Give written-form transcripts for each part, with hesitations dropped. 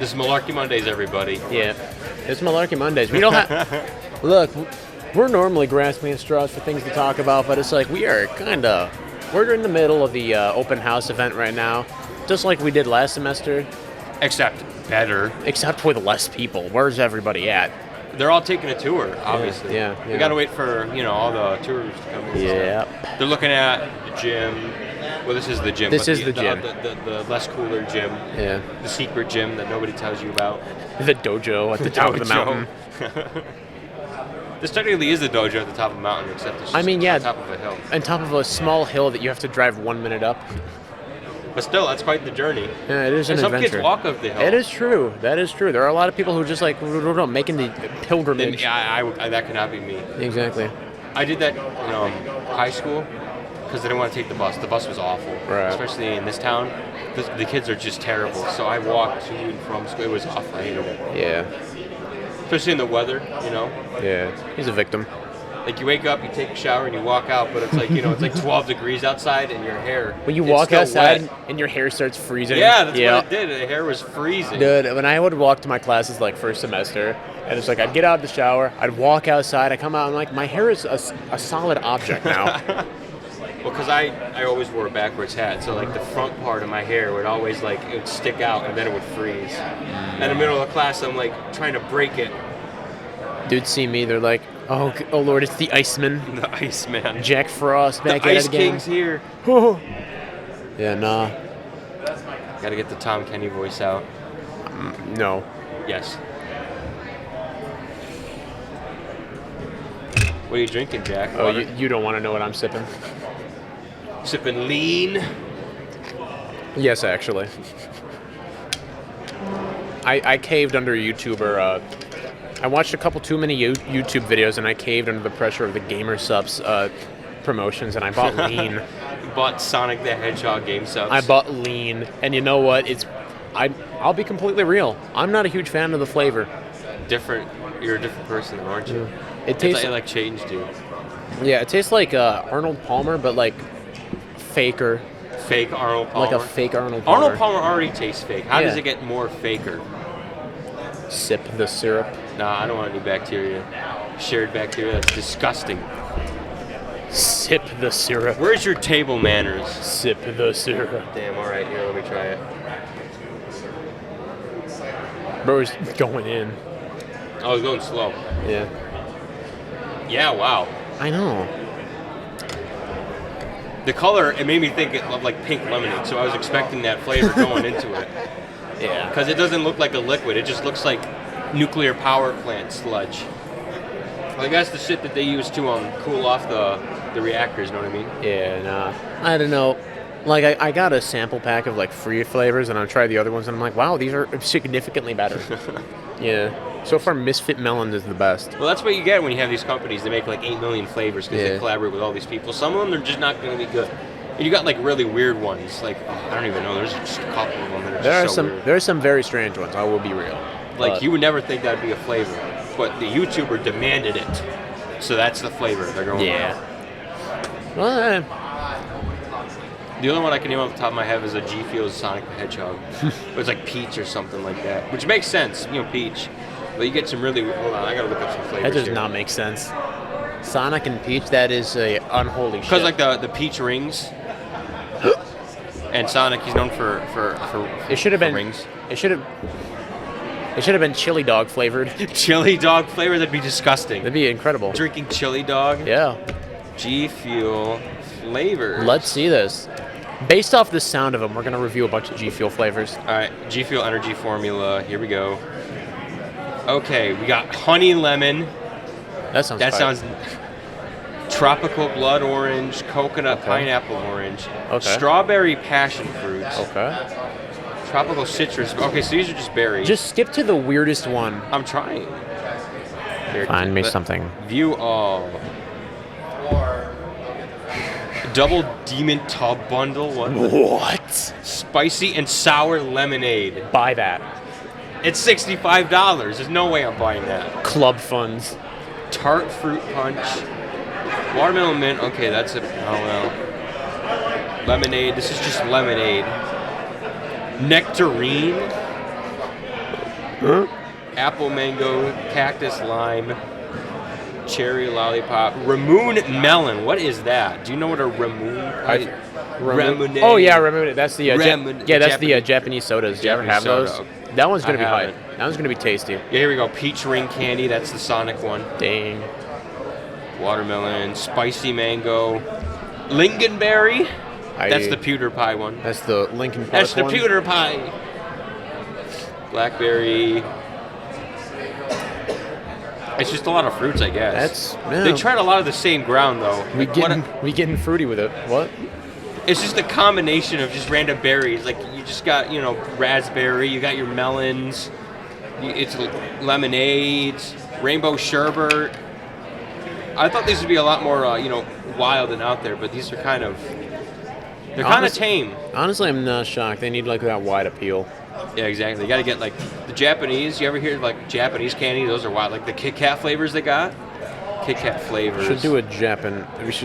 This is Malarkey Mondays, everybody. Yeah, it's Malarkey Mondays. We don't have... Look, we're normally grasping at straws for things to talk about, but it's like we're in the middle of the open house event right now, just like we did last semester. Except better. Except with less people. Where's everybody at? They're all taking a tour, obviously. Yeah. We gotta wait for, all the tours to come in. Yeah. They're looking at the gym. Well, this is the gym. This is the gym. The less cooler gym. Yeah. The secret gym that nobody tells you about. The dojo at the top of the mountain. This technically is the dojo at the top of the mountain, except it's just on top of a hill. On top of a small hill that you have to drive 1 minute up. But still, that's quite the journey. Yeah, it is an adventure. adventure. Some kids walk up the hill. It is true. That is true. There are a lot of people who just making the pilgrimage. That could not be me. Exactly. I did that in high school because I didn't want to take the bus. The bus was awful, right. Especially in this town. The kids are just terrible. So I walked to and from school. It was awful. I hated it. Yeah. Especially in the weather, Yeah, he's a victim. Like you wake up, you take a shower, and you walk out, but it's like it's like 12 degrees outside, and your hair. When you walk outside and your hair starts freezing. Yeah, that's what it did. The hair was freezing. Dude, when I would walk to my classes like first semester, and it's like I'd get out of the shower, I'd walk outside, I come out, and like my hair is a solid object now. Well, because I always wore a backwards hat, so like the front part of my hair would always it would stick out, and then it would freeze. In the middle of the class, I'm like trying to break it. Dudes see me, they're like, oh Lord, it's the Iceman. The Iceman. Jack Frost back at it again. The Ice King's here. Yeah, nah. Gotta get the Tom Kenny voice out. No. Yes. What are you drinking, Jack? Oh, you don't want to know what I'm sipping? Sipping lean? Yes, actually. I caved under a YouTuber. I watched a couple too many YouTube videos, and I caved under the pressure of the Gamer Subs promotions, and I bought lean. You bought Sonic the Hedgehog game subs? I bought lean, and you know what? I'll be completely real. I'm not a huge fan of the flavor. Different. You're a different person, aren't you? It tastes like changed you. Yeah, it tastes like Arnold Palmer, but like faker. Fake Arnold Palmer? Like a fake Arnold Palmer. Arnold Palmer already tastes fake. How does it get more faker? Sip the syrup. Nah, I don't want any bacteria. Shared bacteria, that's disgusting. Sip the syrup. Where's your table manners? Sip the syrup. Damn, alright, here, let me try it. Bro's going in. Oh, he's going slow. Yeah. Yeah, wow. I know. The color, it made me think of like pink lemonade, so I was expecting that flavor going into it. Yeah. Because it doesn't look like a liquid, it just looks like nuclear power plant sludge. Like that's the shit that they use to cool off the reactors, you know what I mean? Yeah, nah. I don't know. Like, I got a sample pack of, like, free flavors, and I tried the other ones, and I'm like, wow, these are significantly better. Yeah. So far, Misfit Melons is the best. Well, that's what you get when you have these companies. They make, like, 8 million flavors because they collaborate with all these people. Some of them, they're just not going to be good. And you got, like, really weird ones. Like, I don't even know. There's just a couple of them that are weird. There are some very strange ones, I will be real. Like, you would never think that would be a flavor. But the YouTuber demanded it. So that's the flavor they're going with. Well, the only one I can name off the top of my head is a G Fuel's Sonic the Hedgehog. It's like peach or something like that, which makes sense, peach. But you get some really. Hold on, I gotta look up some flavors. That does not make sense. Sonic and peach, that is a unholy shit. Because like the peach rings, and Sonic, he's known for it should have been rings. It should have been chili dog flavored. Chili dog flavor? That'd be disgusting. That'd be incredible. Drinking chili dog? Yeah. G Fuel flavors. Let's see this. Based off the sound of them, we're going to review a bunch of G Fuel flavors. All right, G Fuel Energy Formula. Here we go. Okay, we got honey lemon. That sounds tropical blood orange, coconut pineapple orange, okay. Strawberry passion fruit. Okay. Tropical citrus. Okay, so these are just berries. Just skip to the weirdest one. I'm trying. Here, Find me something. View all. Double Demon Tub Bundle. What? Spicy and sour lemonade. Buy that. It's $65. There's no way I'm buying that. Club funds. Tart fruit punch. Watermelon mint. Okay, that's it. Oh well. Lemonade. This is just lemonade. Nectarine. apple mango, cactus lime, cherry lollipop, Ramoon melon. What is that? Do you know what a Ramoon? Ramoon. Oh yeah, Ramoon. That's the Japanese, Japanese sodas. Do you ever Japanese have soda. those? That one's gonna be haven't. hype. That one's gonna be tasty. Yeah, here we go. Peach ring candy. That's the Sonic one. Dang. Watermelon, spicy mango, lingonberry. That's the pewter pie one. That's the Lincoln Park That's the one? pewter pie. Blackberry. It's just a lot of fruits, I guess. They tried a lot of the same ground, though. We getting fruity with it. What? It's just a combination of just random berries. Like, you just got, raspberry, you got your melons, it's lemonades, rainbow sherbet. I thought these would be a lot more, wild and out there, but these are kind of tame. Honestly, I'm not shocked. They need, like, that wide appeal. Yeah, exactly. You got to get, like, the Japanese. You ever hear, like, Japanese candy? Those are wild. Like, the Kit Kat flavors they got. Kit Kat flavors. We should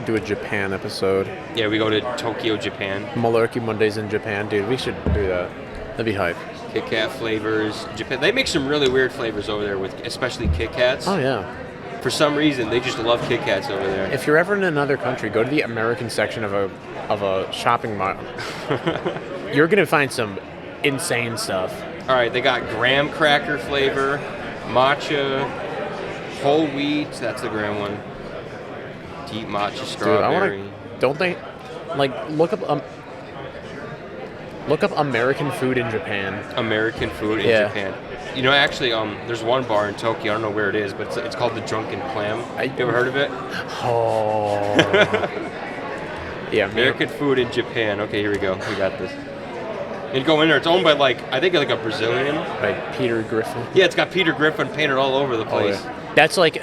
do a Japan episode. Yeah, we go to Tokyo, Japan. Malarkey Mondays in Japan, dude. We should do that. That'd be hype. Kit Kat flavors. Japan. They make some really weird flavors over there, with especially Kit Kats. Oh, yeah. For some reason, they just love Kit Kats over there. If you're ever in another country, go to the American section of a shopping mall. You're going to find some insane stuff. All right, they got graham cracker flavor, matcha, whole wheat. That's the graham one. Deep matcha strawberry. Look up American food in Japan. American food in Japan. Actually, there's one bar in Tokyo. I don't know where it is, but it's called the Drunken Clam. You ever heard of it? Oh. Yeah. American food in Japan. Okay, here we go. We got this. And you go in there. It's owned by I think a Brazilian. Like Peter Griffin. Yeah, it's got Peter Griffin painted all over the place. Oh, yeah. That's like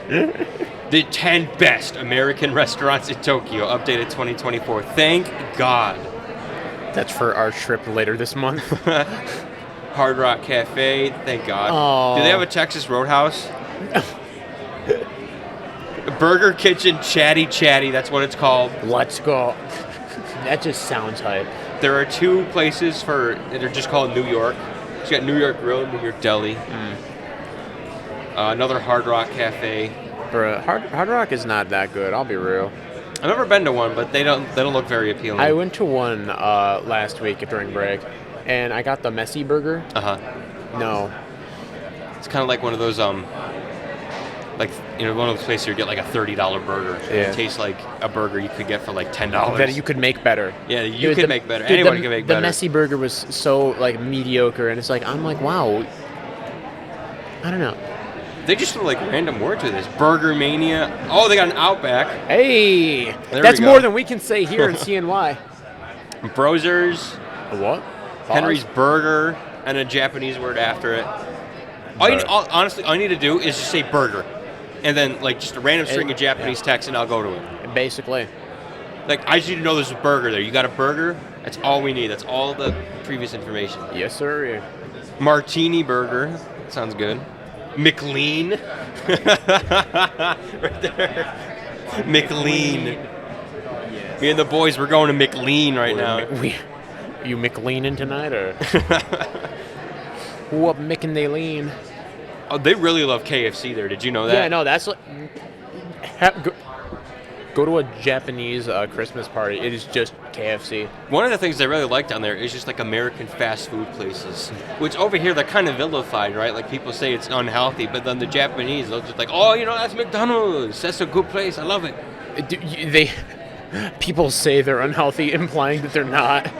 the 10 best American restaurants in Tokyo, updated 2024. Thank God. That's for our trip later this month. Hard Rock Cafe, thank God. Oh. Do they have a Texas Roadhouse? Burger Kitchen Chatty Chatty, that's what it's called. Let's go. That just sounds hype. There are 2 places they're just called New York. You got New York Grill, New York Deli. Another Hard Rock Cafe. Hard Rock is not that good, I'll be real. I've never been to one, but they don't look very appealing. I went to one last week during break, and I got the messy burger. No. It's kind of like one of those one of those places where you get like a $30 burger. Yeah. It tastes like a burger you could get for like $10. That you could make better. Yeah, you could make better. Anyone can make better. The messy burger was so like mediocre, and it's like I'm like, wow. I don't know. They just throw like random words with this. Burger Mania. Oh, they got an Outback. Hey, that's more than we can say here in CNY. Brozers. A what? Henry's Burger, and a Japanese word after it. Honestly, all you need to do is just say burger, and then like just a random string of Japanese text, and I'll go to it. Basically. Like, I just need to know there's a burger there. You got a burger? That's all we need. That's all the previous information. Yes, sir. Martini Burger. Sounds good. McLean. Right there. McLean. Yes. Me and the boys, we're going to McLean right now. You McLeaning tonight, or? What Mick they lean? Oh, they really love KFC there. Did you know that? Yeah, no, that's like... Go to a Japanese Christmas party. It is just KFC. One of the things I really like down there is just like American fast food places, which over here they're kind of vilified, right? Like people say it's unhealthy, but then the Japanese, they'll just like, oh, that's McDonald's. That's a good place. I love it. People say they're unhealthy, implying that they're not.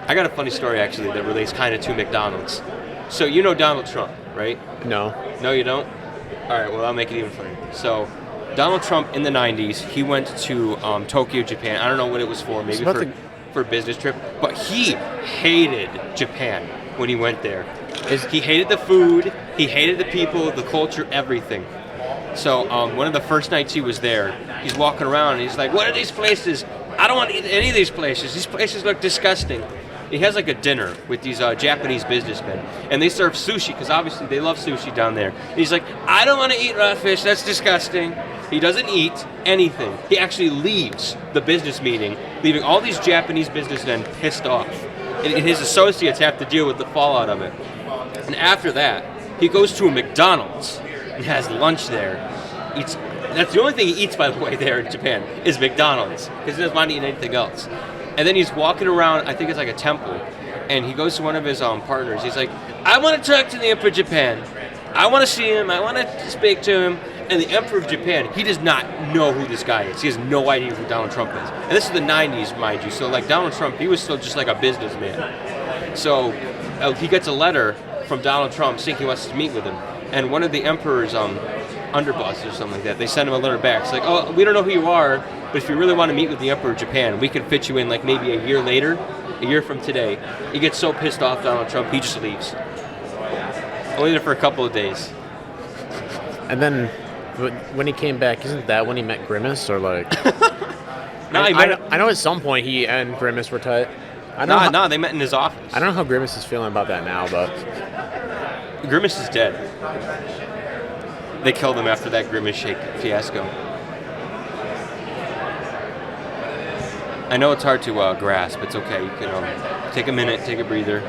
I got a funny story actually that relates kind of to McDonald's. So you know Donald Trump, right? No. No, you don't? All right, well, I'll make it even funnier. So Donald Trump in the 90s, he went to Tokyo, Japan. I don't know what it was for, maybe for a business trip. But he hated Japan when he went there. He hated the food, he hated the people, the culture, everything. So one of the first nights he was there, he's walking around and he's like, what are these places? I don't want to eat any of these places. These places look disgusting. He has like a dinner with these Japanese businessmen, and they serve sushi because obviously they love sushi down there. And he's like, I don't want to eat raw fish. That's disgusting. He doesn't eat anything. He actually leaves the business meeting, leaving all these Japanese businessmen pissed off. and his associates have to deal with the fallout of it. And after that, he goes to a McDonald's and has lunch there. That's the only thing he eats, by the way, there in Japan, is McDonald's, because he doesn't mind eating anything else. And then he's walking around, I think it's like a temple, and he goes to one of his partners. He's like, I want to talk to the Emperor of Japan. I want to see him. I want to speak to him. And the Emperor of Japan, he does not know who this guy is. He has no idea who Donald Trump is. And this is the 90s, mind you. So, like, Donald Trump, he was still just like a businessman. So he gets a letter from Donald Trump saying he wants to meet with him. And one of the Emperor's underbosses or something like that, they send him a letter back. It's like, oh, we don't know who you are, but if you really want to meet with the Emperor of Japan, we can fit you in like maybe a year later, a year from today. He gets so pissed off, Donald Trump, he just leaves. Only there for a couple of days. And then when he came back, isn't that when he met Grimace, or like? No, I know at some point he and Grimace were tight. No, they met in his office. I don't know how Grimace is feeling about that now, but Grimace is dead. They killed him after that Grimace shake fiasco. I know it's hard to grasp. It's okay. You can take a minute, take a breather.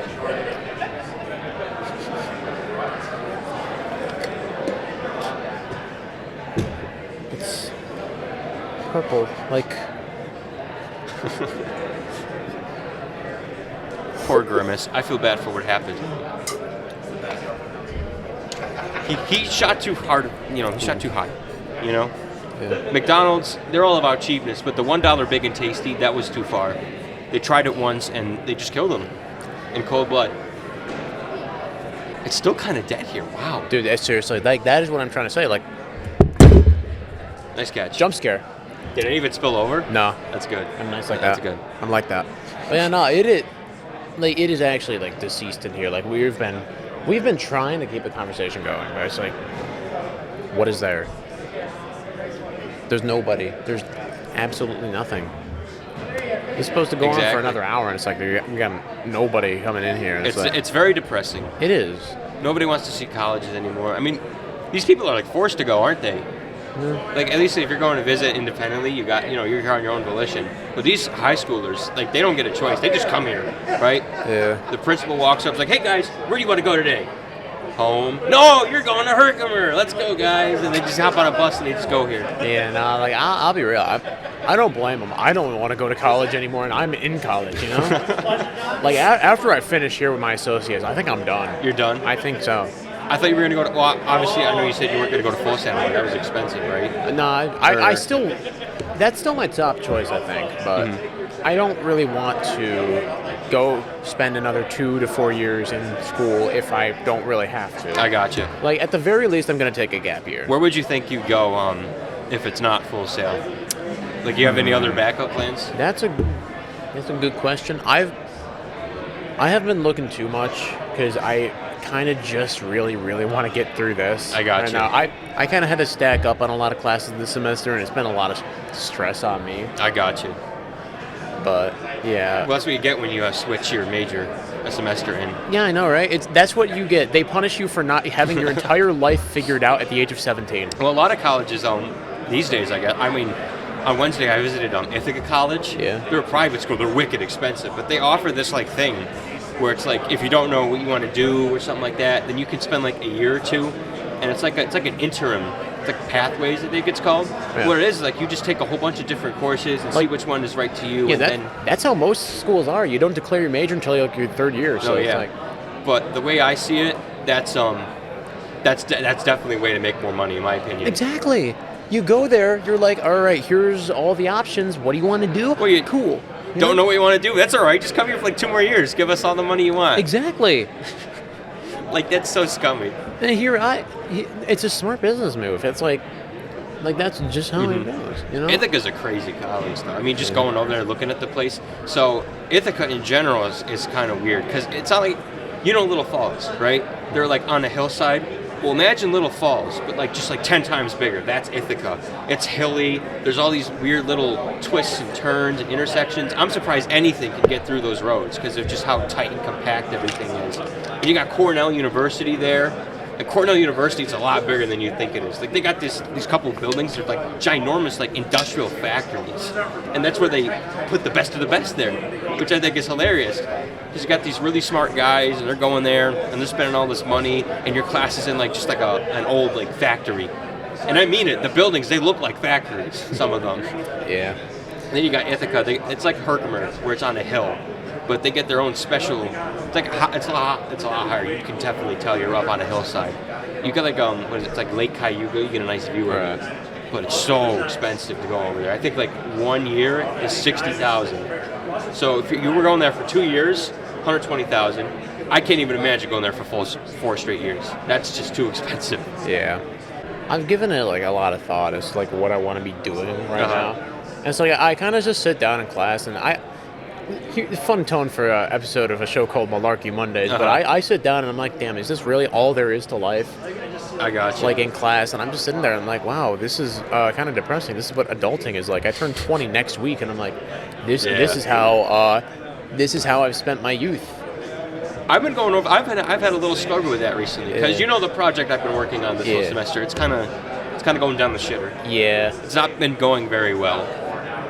It's purple, like. Poor Grimace. I feel bad for what happened. He shot too hard, he shot too high, Yeah. McDonald's, they're all about cheapness, but the $1 Big and Tasty, that was too far. They tried it once, and they just killed him in cold blood. It's still kind of dead here. Wow. Dude, seriously, like, that is what I'm trying to say. Like, nice catch. jump scare. Did any of it spill over? No. That's good. I'm nice like That's that. good. I'm like that. But yeah, no, it is actually like deceased in here. Like we've been trying to keep the conversation going, but it's like, what is there? There's nobody. There's absolutely nothing. It's supposed to go on for another hour, and it's like we got nobody coming in here. And it's very depressing. It is. Nobody wants to see colleges anymore. I mean, these people are like forced to go, aren't they? Yeah. Like, at least if you're going to visit independently, you're here on your own volition. But these high schoolers, like, they don't get a choice. They just come here, right? Yeah. The principal walks up, like, hey guys, where do you want to go today? Home. No, you're going to Herkimer. Let's go, guys. And they just hop on a bus and they just go here. Yeah, no, like, I'll be real. I don't blame them. I don't want to go to college anymore, and I'm in college, Like, after I finish here with my associates, I think I'm done. You're done? I think so. I thought you were going to go to, well, obviously, I know you said you weren't going to go to full sail. That was expensive, right? No, I still, that's still my top choice, I think. But I don't really want to go spend another 2 to 4 years in school if I don't really have to. I got you. Like, at the very least, I'm going to take a gap year. Where would you think you'd go if it's not full sail? Like, you have any other backup plans? That's a good question. I haven't been looking too much because I kind of just really, really want to get through this. I got you. Now, I kind of had to stack up on a lot of classes this semester, and it's been a lot of stress on me. I got you. But, yeah. Well, that's what you get when you switch your major a semester in. Yeah, I know, right? That's what you get. They punish you for not having your entire life figured out at the age of 17. Well, a lot of colleges these days, I guess. I mean, on Wednesday I visited Ithaca College. Yeah. They're a private school. They're wicked expensive, but they offer this like thing where it's like if you don't know what you want to do or something like that, then you can spend like a year or two, and it's like an interim. It's like pathways, I think it's called. Yeah. What it is like you just take a whole bunch of different courses and see which one is right to you. Yeah, and that's how most schools are. You don't declare your major until like your third year. So yeah. It's like, but the way I see it, that's definitely a way to make more money, in my opinion. Exactly. You go there, you're like, all right, here's all the options. What do you want to do? Well, cool. Don't know what you want to do? That's all right. Just come here for like 2 more years. Give us all the money you want. Exactly. Like, that's so scummy. And it's a smart business move. It's like that's just how it goes. Ithaca's a crazy college, though. I mean, just going over there looking at the place. So Ithaca in general is kind of weird because it's not like, Little Falls, right? They're like on a hillside. Well, imagine Little Falls, but just 10 times bigger. That's Ithaca. It's hilly. There's all these weird little twists and turns and intersections. I'm surprised anything can get through those roads because of just how tight and compact everything is. And you got Cornell University there. And Cornell University is a lot bigger than you think it is. Like they got these couple of buildings, they're like ginormous, like industrial factories, and that's where they put the best of the best there, which I think is hilarious. Because you got these really smart guys, and they're going there, and they're spending all this money, and your class is in like just like an old like factory, and I mean it. The buildings, they look like factories, some of them. Yeah. And then you got Ithaca. It's like Herkimer, where it's on a hill, but they get their own special. It's a lot higher. You can definitely tell you're up on a hillside. You get like what is it? It's like Lake Cayuga. You get a nice view of it, but it's so expensive to go over there. I think like 1 year is $60,000. So if you were going there for 2 years, $120,000. I can't even imagine going there for 4 straight years. That's just too expensive. Yeah. I've given it like a lot of thought as to like what I want to be doing right now. And so I kind of just sit down in class and fun tone for an episode of a show called Malarkey Mondays, but I sit down and I'm like, damn, is this really all there is to life? I got you. Like in class, and I'm just sitting there and I'm like, wow, this is kind of depressing. This is what adulting is like. I turn 20 next week, and I'm like, this is how I've spent my youth. I've been going over. I've had a little struggle with that recently because the project I've been working on this whole semester. It's kind of going down the shitter. Yeah, it's not been going very well,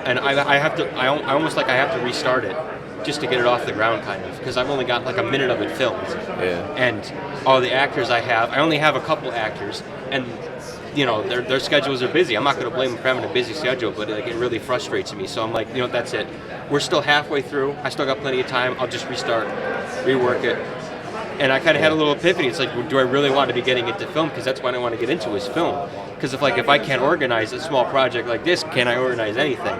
and I almost like I have to restart it just to get it off the ground, kind of, because I've only got like a minute of it filmed. Yeah. And all the actors I only have a couple actors, and their schedules are busy. I'm not going to blame them for having a busy schedule, but it really frustrates me. So I'm like, that's it. We're still halfway through. I still got plenty of time. I'll just restart, rework it. And I kind of had a little epiphany. It's like, do I really want to be getting into film? Because that's what I want to get into is film. Because if I can't organize a small project like this, can I organize anything?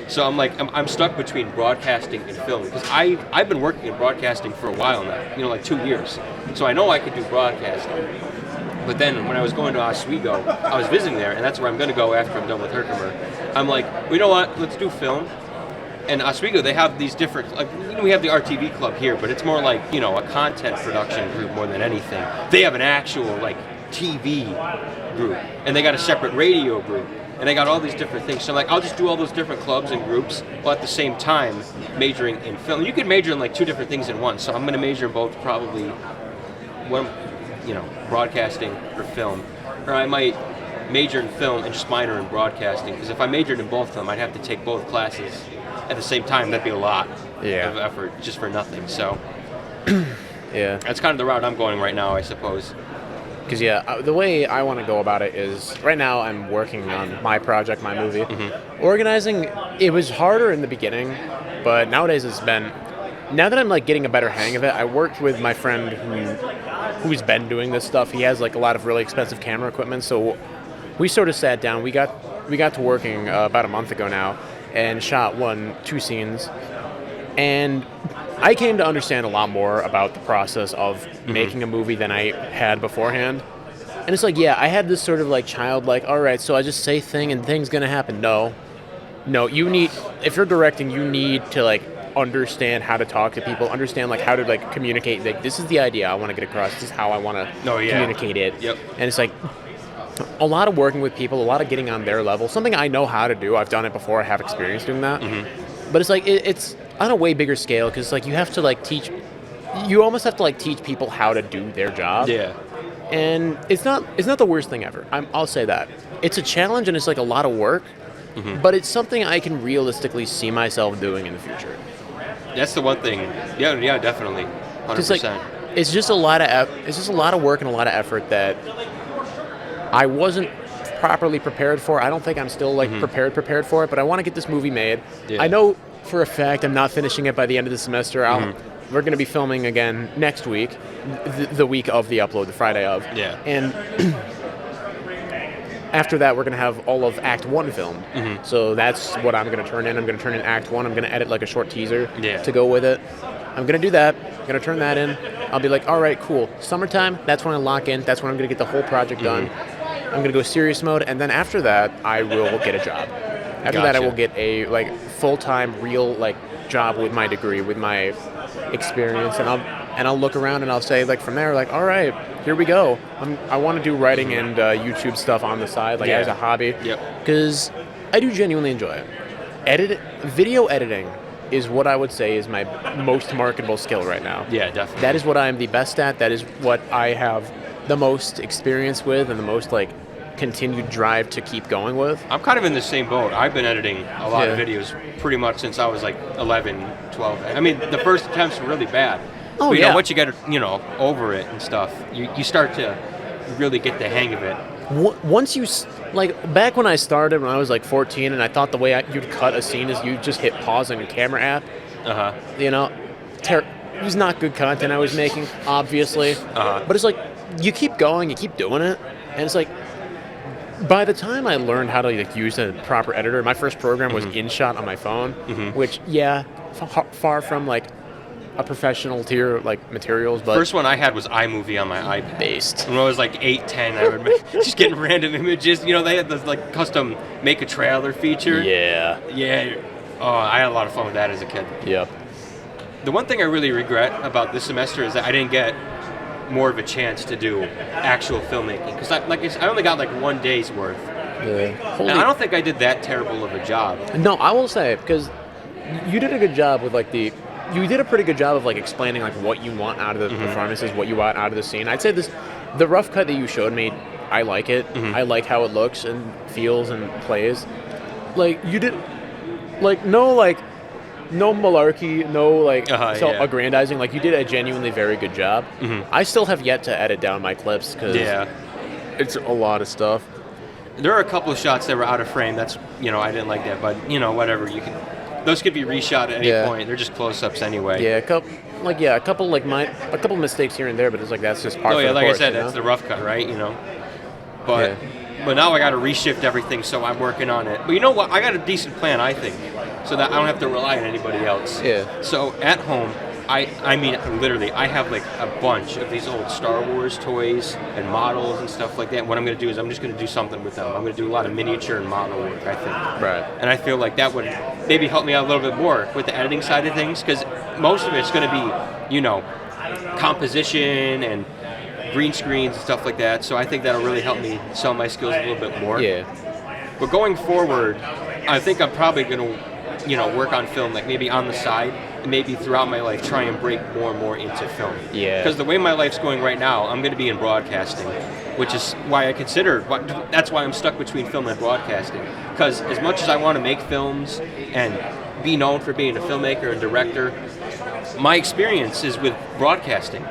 So I'm like, I'm stuck between broadcasting and film, because I've been working in broadcasting for a while now, like 2 years. So I know I could do broadcasting. But then when I was going to Oswego, I was visiting there, and that's where I'm going to go after I'm done with Herkimer. I'm like, well, you know what? Let's do film. And Oswego, they have these different, we have the RTV club here, but it's more like, a content production group more than anything. They have an actual, TV group, and they got a separate radio group. And they got all these different things. So I'm like, I'll just do all those different clubs and groups while at the same time majoring in film. You could major in 2 different things in one. So I'm going to major in both, probably one, broadcasting or film. Or I might major in film and just minor in broadcasting. Because if I majored in both of them, I'd have to take both classes at the same time. That'd be a lot of effort just for nothing. So that's kind of the route I'm going right now, I suppose. Because, the way I want to go about it is, right now I'm working on my project, my movie. Mm-hmm. Organizing, it was harder in the beginning, but nowadays now that I'm, getting a better hang of it, I worked with my friend who's been doing this stuff. He has, a lot of really expensive camera equipment, so we sort of sat down. We got to working about a month ago now and shot 2 scenes, and I came to understand a lot more about the process of making a movie than I had beforehand. And it's like, I had this sort of childlike, all right, so I just say thing and thing's going to happen. No, if you're directing, you need to understand how to talk to people, understand how to communicate. This is the idea I want to get across. This is how I want to communicate it. Yep. And it's a lot of working with people, a lot of getting on their level, something I know how to do. I've done it before. I have experience doing that. Mm-hmm. But it's it's on a way bigger scale, because you have to teach. You almost have to teach people how to do their job. Yeah. And it's not the worst thing ever. I'll say that. It's a challenge and it's a lot of work, but it's something I can realistically see myself doing in the future. That's the one thing. Yeah, definitely. 100%. It's just a lot of work and a lot of effort that I wasn't properly prepared for. I don't think I'm still prepared for it, but I want to get this movie made. Yeah. I know for a fact I'm not finishing it by the end of the semester. We're going to be filming again next week, the week of the upload, the Friday of. Yeah. And after that, we're going to have all of Act 1 filmed. Mm-hmm. So that's what I'm going to turn in. I'm going to turn in Act 1. I'm going to edit a short teaser to go with it. I'm going to do that. I'm going to turn that in. I'll be all right, cool. Summertime, that's when I lock in. That's when I'm going to get the whole project done. I'm going to go serious mode. And then after that, I will get a job. After that, I will get a full-time, real job with my degree, with my experience, and I'll look around and I'll say from there, all right, here we go. I want to do writing and YouTube stuff on the side, as a hobby, because I do genuinely enjoy it. Video editing is what I would say is my most marketable skill right now. Yeah, definitely. That is what I'm the best at. That is what I have the most experience with and the most like continued drive to keep going with. I'm kind of in the same boat. I've been editing a lot of videos pretty much since I was like 11, 12. I mean, the first attempts were really bad. Oh, but, yeah. Once you get, over it and stuff, you start to really get the hang of it. Once you, like, back when I started, when I was like 14, and I thought the way you'd cut a scene is you just hit pause on your camera app. Uh-huh. It was not good content I was making, obviously. Uh-huh. But it's like, you keep going, you keep doing it, and it's like, by the time I learned how to like, use a proper editor, my first program was InShot on my phone, which, far from like a professional tier like materials, but first one I had was iMovie on my iPad. Based. When I was like 8, 10, I would just getting random images. They had this like custom make a trailer feature. Yeah. Yeah. Oh, I had a lot of fun with that as a kid. Yep. The one thing I really regret about this semester is that I didn't get more of a chance to do actual filmmaking because I only got like 1 day's worth. Yeah. And I don't think I did that terrible of a job. No, I will say, because you did a good job with like you did a pretty good job of like explaining like what you want out of the performances, what you want out of the scene. I'd say the rough cut that you showed me, I like it. I like how it looks and feels and plays. Like you did, no malarkey, no aggrandizing. Like you did a genuinely very good job. I still have yet to edit down my clips because it's a lot of stuff. There are a couple of shots that were out of frame. That's I didn't like that, but whatever. Those could be reshot at any point. They're just close-ups anyway. Yeah, a couple mistakes here and there, but it's like that's just part of the course. Like I said, that's the rough cut, right? But now I got to reshift everything, so I'm working on it. But you know what? I got a decent plan, I think, so that I don't have to rely on anybody else. Yeah. So at home, I mean, literally, I have like a bunch of these old Star Wars toys and models and stuff like that. What I'm going to do is I'm just going to do something with them. I'm going to do a lot of miniature and model work, I think. Right. And I feel like that would maybe help me out a little bit more with the editing side of things, because most of it's going to be, composition and green screens and stuff like that. So I think that'll really help me sell my skills a little bit more. Yeah. But going forward, I think I'm probably going to, work on film, like maybe on the side, and maybe throughout my life try and break more and more into film. Yeah. Because the way my life's going right now, I'm going to be in broadcasting, which is why that's why I'm stuck between film and broadcasting. Because as much as I want to make films and be known for being a filmmaker and director, my experience is with broadcasting,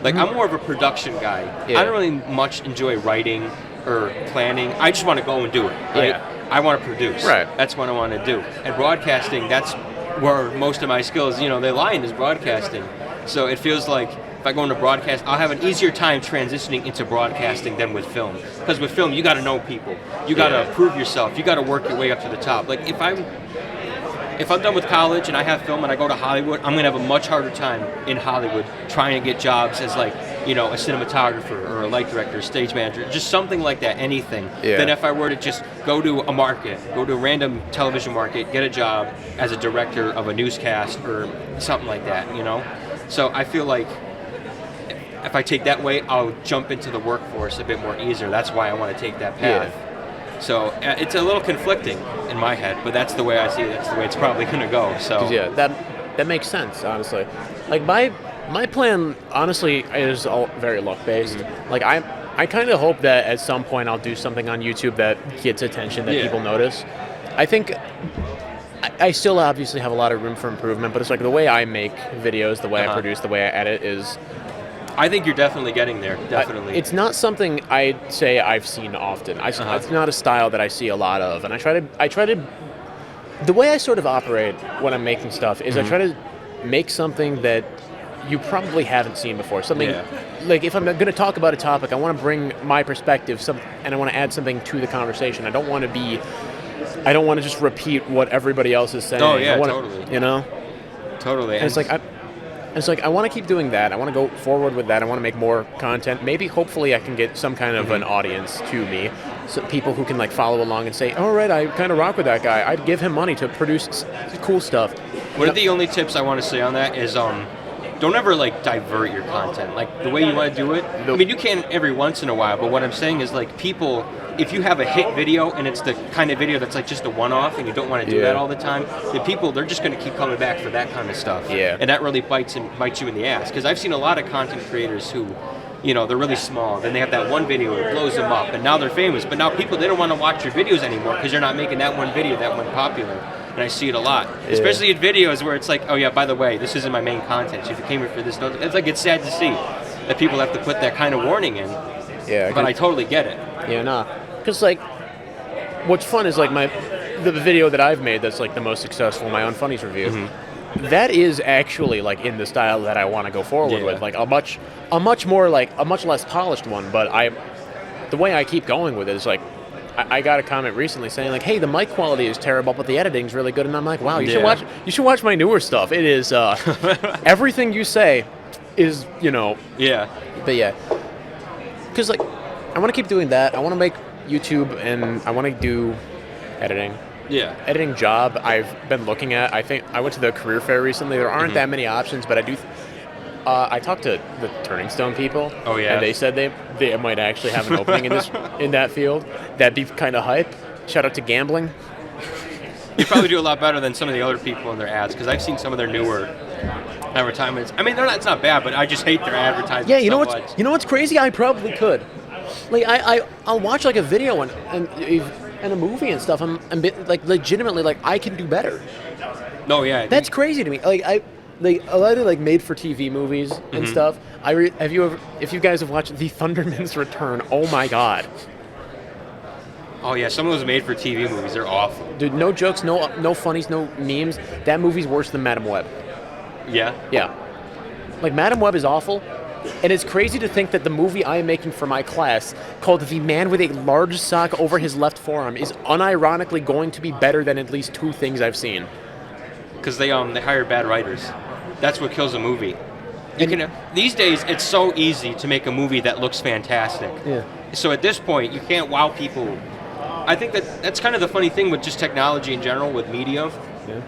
Like, I'm more of a production guy. Yeah. I don't really much enjoy writing or planning. I just want to go and do it, right? Yeah. I want to produce. Right. That's what I want to do. And broadcasting, that's where most of my skills, they lie in, is broadcasting. So it feels like if I go into broadcast, I'll have an easier time transitioning into broadcasting than with film. Because with film, you got to know people. You got to prove yourself. You got to work your way up to the top. Like, if I'm done with college and I have film and I go to Hollywood, I'm going to have a much harder time in Hollywood trying to get jobs as like, a cinematographer or a light director, stage manager, just something like that, anything. Yeah. Than if I were to just go to a market, go to a random television market, get a job as a director of a newscast or something like that, So I feel like if I take that way, I'll jump into the workforce a bit more easier. That's why I want to take that path. Yeah. So it's a little conflicting in my head, but that's the way I see it. That's the way it's probably going to go. So yeah, that makes sense, honestly. Like my plan, honestly, is all very luck based. Like I kind of hope that at some point I'll do something on YouTube that gets attention, that people notice. I think I still obviously have a lot of room for improvement, but it's like the way I make videos, the way I produce, the way I edit is. I think you're definitely getting there. Definitely. It's not something I'd say I've seen often. It's not a style that I see a lot of, and I try to. The way I sort of operate when I'm making stuff is I try to make something that you probably haven't seen before. Something like if I'm going to talk about a topic, I want to bring my perspective, and I want to add something to the conversation. I don't want to just repeat what everybody else is saying. Oh yeah, totally. Totally. And it's like I want to keep doing that. I want to go forward with that. I want to make more content. Maybe, hopefully, I can get some kind of an audience to me, so people who can like follow along and say, "All right, I kind of rock with that guy. I'd give him money to produce cool stuff." One of the only tips I want to say on that is don't ever like divert your content. Like the way you want to do it. I mean, you can every once in a while, but what I'm saying is like people, if you have a hit video and it's the kind of video that's like just a one-off and you don't want to do that all the time, the people, they're just going to keep coming back for that kind of stuff. Yeah. And that really bites you in the ass. Because I've seen a lot of content creators who, they're really small. Then they have that one video that blows them up, and now they're famous. But now people, they don't want to watch your videos anymore because you're not making that one video that went popular. And I see it a lot, especially in videos where it's like, oh yeah, by the way, this isn't my main content. So if you came here for this, it's like it's sad to see that people have to put that kind of warning in. Yeah, but I totally get it. Yeah, nah, because like, what's fun is like the video that I've made that's like the most successful, my Unfunnies review. Mm-hmm. That is actually like in the style that I want to go forward with, like a much less polished one. But the way I keep going with it is like, I got a comment recently saying like, hey, the mic quality is terrible, but the editing's really good, and I'm like, wow, you should watch my newer stuff. It is everything you say is yeah, but yeah, because like I want to keep doing that. I want to make YouTube, and I want to do editing. Yeah. Editing job I've been looking at. I think I went to the career fair recently. There aren't that many options, but I do. I talked to the Turning Stone people. Oh yeah. And they said they might actually have an opening in that field. That'd be kind of hype. Shout out to gambling. You probably do a lot better than some of the other people in their ads, because I've seen some of their newer advertisements. I mean, it's not bad, but I just hate their advertisements. Yeah, you know what's crazy? I probably could. Like I'll watch like a video and a movie and stuff. I'm like legitimately like I can do better. No, yeah. That's crazy to me. Like a lot of like made for TV movies and stuff. If you guys have watched The Thunderman's Return, oh my god. Oh yeah, some of those made for TV movies, they're awful. Dude, no jokes, no funnies, no memes. That movie's worse than Madam Web. Yeah? Yeah. Like Madam Web is awful. And it's crazy to think that the movie I am making for my class, called The Man with a Large Sock Over His Left Forearm, is unironically going to be better than at least two things I've seen. Because they hire bad writers. That's what kills a movie. These days, it's so easy to make a movie that looks fantastic. Yeah. So at this point, you can't wow people. I think that's kind of the funny thing with just technology in general, with media.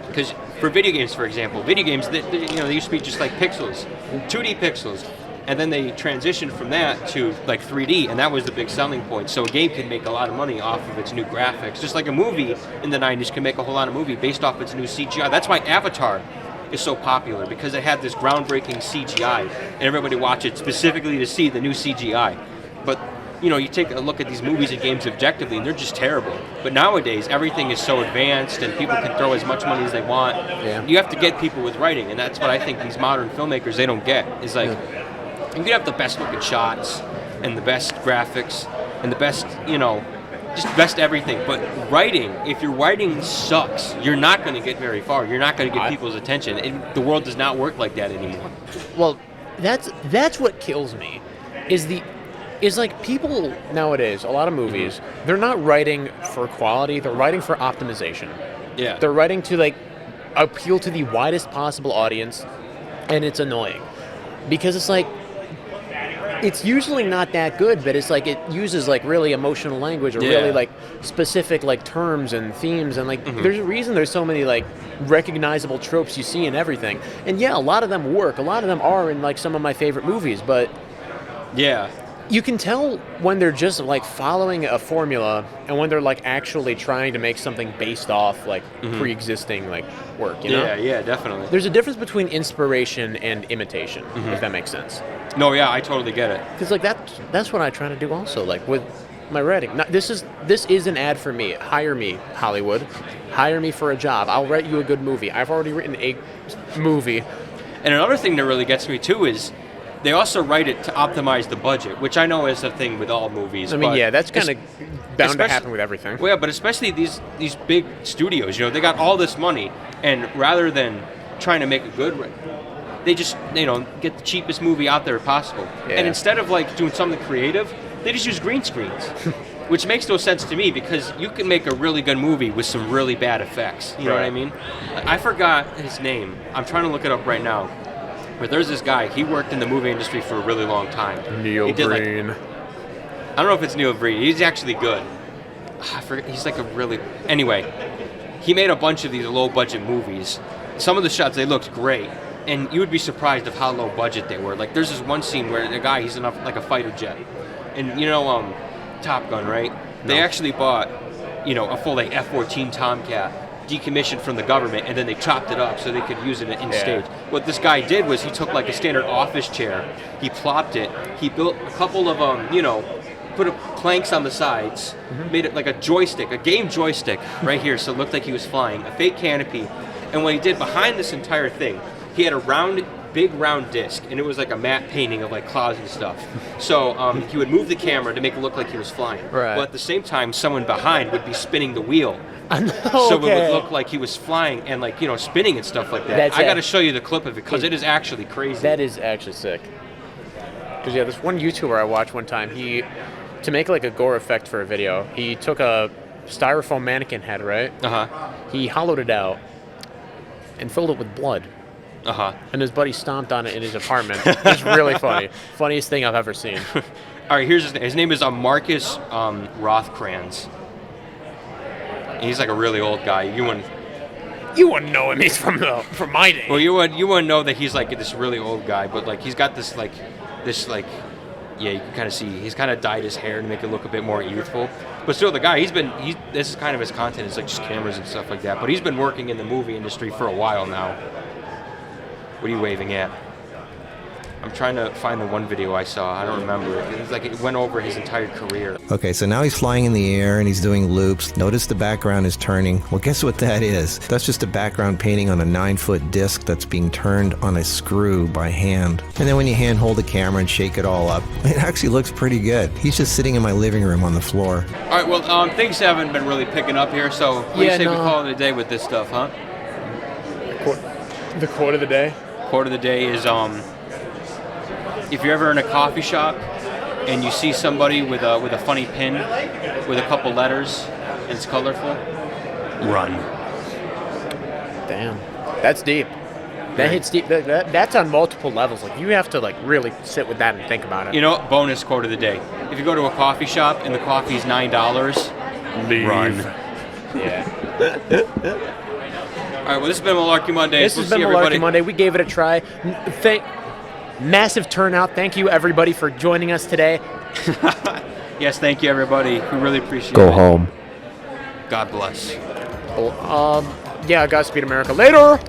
Because for video games, for example, they used to be just like pixels, 2D pixels. And then they transitioned from that to like 3D, and that was the big selling point. So a game can make a lot of money off of its new graphics. Just like a movie in the 90s can make a whole lot of movie based off its new CGI. That's why Avatar is so popular, because it had this groundbreaking CGI, and everybody watched it specifically to see the new CGI. But you take a look at these movies and games objectively, and they're just terrible. But nowadays, everything is so advanced, and people can throw as much money as they want. Yeah. You have to get people with writing, and that's what I think these modern filmmakers, they don't get. Is like, you can have the best looking shots, and the best graphics, and the best, just best everything. But writing, if your writing sucks, you're not going to get very far. You're not going to get people's attention. The world does not work like that anymore. Well, that's what kills me, is like people nowadays, a lot of movies, they're not writing for quality, they're writing for optimization. Yeah. They're writing to like appeal to the widest possible audience, and it's annoying. Because it's like, it's usually not that good, but it's like it uses like really emotional language or really like specific like terms and themes, and like there's a reason there's so many like recognizable tropes you see in everything. And yeah, a lot of them work. A lot of them are in like some of my favorite movies, but you can tell when they're just like following a formula and when they're like actually trying to make something based off like pre-existing like work, Yeah, definitely. There's a difference between inspiration and imitation, if that makes sense. No, yeah, I totally get it. Because like that's what I try to do also, like with my writing. This is an ad for me. Hire me, Hollywood. Hire me for a job. I'll write you a good movie. I've already written a movie. And another thing that really gets me too is they also write it to optimize the budget, which I know is a thing with all movies. I mean, yeah, that's kind of bound to happen with everything. Well, yeah, but especially these big studios, they got all this money, and rather than trying to make a good, they just get the cheapest movie out there possible. Yeah. And instead of like doing something creative, they just use green screens, which makes no sense to me, because you can make a really good movie with some really bad effects. You know what I mean? I forgot his name. I'm trying to look it up right now. But there's this guy, he worked in the movie industry for a really long time. Neil Breen. I don't know if it's Neil Breen. He's actually good. I forget. He's like a really... Anyway, he made a bunch of these low-budget movies. Some of the shots, they looked great. And you would be surprised of how low budget they were. Like, there's this one scene where the guy, he's in a fighter jet. And, Top Gun, right? No. They actually bought, a full, like, F-14 Tomcat. decommissioned from the government, and then they chopped it up so they could use it in stage. What this guy did was he took like a standard office chair, he plopped it, he built a couple of put planks on the sides, made it like a joystick, a game joystick right here, so it looked like he was flying, a fake canopy. And what he did behind this entire thing, he had a big round disc, and it was like a matte painting of like clouds and stuff. So he would move the camera to make it look like he was flying. Right. But at the same time, someone behind would be spinning the wheel. So it would look like he was flying and like, spinning and stuff like that. I got to show you the clip of it because it is actually crazy. That is actually sick. Because this one YouTuber I watched one time, to make like a gore effect for a video, he took a styrofoam mannequin head, right? He hollowed it out and filled it with blood. And his buddy stomped on it in his apartment. It's really funny. Funniest thing I've ever seen. All right, here's his name. His name is Marcus Rothkranz. He's like a really old guy. You wouldn't know him. He's from my day. Well, you wouldn't know that he's like this really old guy, but like he's got this yeah, you can kind of see he's kind of dyed his hair to make it look a bit more youthful. But still, the guy, this is kind of his content. It's like just cameras and stuff like that. But he's been working in the movie industry for a while now. What are you waving at? I'm trying to find the one video I saw. I don't remember. It was like it went over his entire career. Okay, so now he's flying in the air and he's doing loops. Notice the background is turning. Well, guess what that is? That's just a background painting on a 9-foot disc that's being turned on a screw by hand. And then when you hand hold the camera and shake it all up, it actually looks pretty good. He's just sitting in my living room on the floor. All right, well, things haven't been really picking up here, so what do you say we call it a day with this stuff, huh? The quote of the day? Quote of the day is, if you're ever in a coffee shop and you see somebody with a funny pin with a couple letters and it's colorful, run. Damn, that's deep. That hits deep. That's on multiple levels. Like you have to like really sit with that and think about it. Bonus quote of the day: if you go to a coffee shop and the coffee's $9, leave. Run. Yeah. All right. Well, this has been Malarkey Mondays. This has been Malarkey Monday. We gave it a try. Massive turnout. Thank you, everybody, for joining us today. Yes, thank you, everybody. We really appreciate it. Go home. God bless. Yeah, Godspeed America. Later!